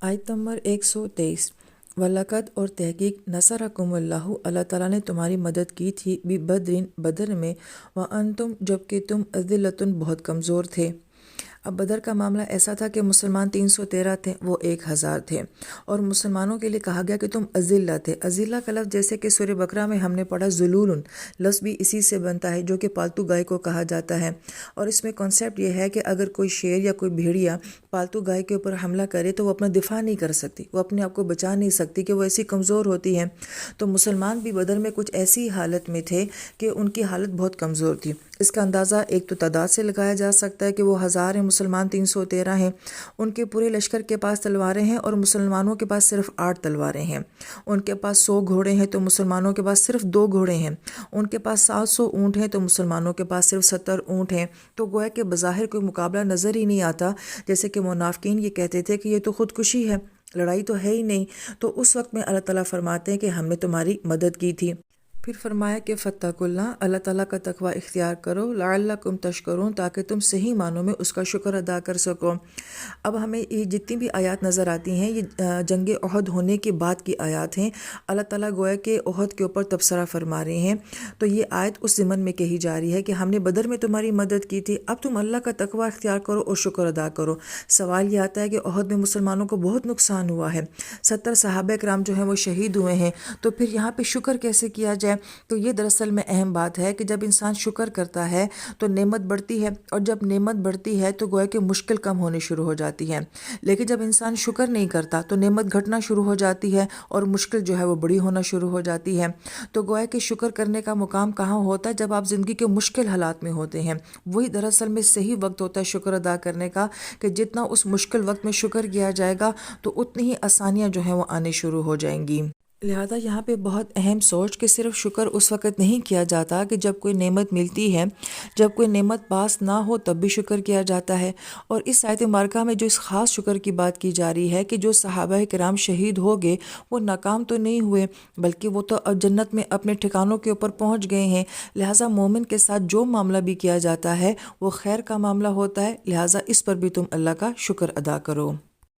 آیت نمبر 123 وَلَقَدْ اور تحقیق نصرکم اللہ، اللہ تعالیٰ نے تمہاری مدد کی تھی بِبَدْرٍ بدر میں، وَأَنْتُمْ جبکہ تم أَذِلَّةٌ بہت کمزور تھے۔ اب بدر کا معاملہ ایسا تھا کہ مسلمان 313 تھے، وہ 1000 تھے، اور مسلمانوں کے لیے کہا گیا کہ تم اذلہ تھے۔ اذلہ کا لفظ جیسے کہ سورہ بقرہ میں ہم نے پڑھا ذلول، لفظ بھی اسی سے بنتا ہے جو کہ پالتو گائے کو کہا جاتا ہے، اور اس میں کنسیپٹ یہ ہے کہ اگر کوئی شیر یا کوئی بھیڑیا پالتو گائے کے اوپر حملہ کرے تو وہ اپنا دفاع نہیں کر سکتی، وہ اپنے آپ کو بچا نہیں سکتی، کہ وہ ایسی کمزور ہوتی ہے۔ تو مسلمان بھی بدر میں کچھ ایسی حالت میں تھے کہ ان کی حالت بہت کمزور تھی۔ اس کا اندازہ ایک تو تعداد سے لگایا جا سکتا ہے کہ وہ 1000 ہیں، مسلمان 313 ہیں، ان کے پورے لشکر کے پاس تلواریں ہیں اور مسلمانوں کے پاس صرف 8 تلواریں ہیں۔ ان کے پاس 100 گھوڑے ہیں تو مسلمانوں کے پاس صرف 2 گھوڑے ہیں۔ ان کے پاس 700 اونٹ ہیں تو مسلمانوں کے پاس صرف 70 اونٹ ہیں۔ تو گویا کہ بظاہر کوئی مقابلہ نظر ہی نہیں آتا، جیسے کہ منافقین یہ کہتے تھے کہ یہ تو خودکشی ہے، لڑائی تو ہے ہی نہیں۔ تو اس وقت میں اللہ تعالیٰ فرماتے ہیں کہ ہم نے تمہاری مدد کی تھی۔ پھر فرمایا کہ فاتقوا اللہ، اللہ تعالیٰ کا تقوی اختیار کرو، لعلکم تشکرون، تاکہ تم صحیح معنوں میں اس کا شکر ادا کر سکو۔ اب ہمیں یہ جتنی بھی آیات نظر آتی ہیں یہ جنگ احد ہونے کے بعد کی آیات ہیں۔ اللہ تعالیٰ گویا کہ احد کے اوپر تبصرہ فرما رہے ہیں۔ تو یہ آیت اس ضمن میں کہی جا رہی ہے کہ ہم نے بدر میں تمہاری مدد کی تھی، اب تم اللہ کا تقوی اختیار کرو اور شکر ادا کرو۔ سوال یہ آتا ہے کہ احد میں مسلمانوں کو بہت نقصان ہوا ہے، 70 صحابہ کرام جو ہیں وہ شہید ہوئے ہیں، تو پھر یہاں پہ شکر کیسے کیا جائے؟ تو یہ دراصل میں اہم بات ہے کہ جب انسان شکر کرتا ہے تو نعمت بڑھتی ہے، اور جب نعمت بڑھتی ہے تو گویا کہ مشکل کم ہونی شروع ہو جاتی ہے، لیکن جب انسان شکر نہیں کرتا تو نعمت گھٹنا شروع ہو جاتی ہے اور مشکل جو ہے وہ بڑی ہونا شروع ہو جاتی ہے۔ تو گویا کہ شکر کرنے کا مقام کہاں ہوتا ہے؟ جب آپ زندگی کے مشکل حالات میں ہوتے ہیں، وہی دراصل میں صحیح وقت ہوتا ہے شکر ادا کرنے کا، کہ جتنا اس مشکل وقت میں شکر کیا جائے گا تو اتنی ہی آسانیاں جو ہیں وہ آنے شروع ہو جائیں گی۔ لہذا یہاں پہ بہت اہم سوچ کہ صرف شکر اس وقت نہیں کیا جاتا کہ جب کوئی نعمت ملتی ہے، جب کوئی نعمت پاس نہ ہو تب بھی شکر کیا جاتا ہے۔ اور اس آیت مبارکہ میں جو اس خاص شکر کی بات کی جا رہی ہے کہ جو صحابہ کرام شہید ہو گئے وہ ناکام تو نہیں ہوئے، بلکہ وہ تو جنت میں اپنے ٹھکانوں کے اوپر پہنچ گئے ہیں۔ لہٰذا مومن کے ساتھ جو معاملہ بھی کیا جاتا ہے وہ خیر کا معاملہ ہوتا ہے، لہٰذا اس پر بھی تم اللہ کا شکر ادا کرو۔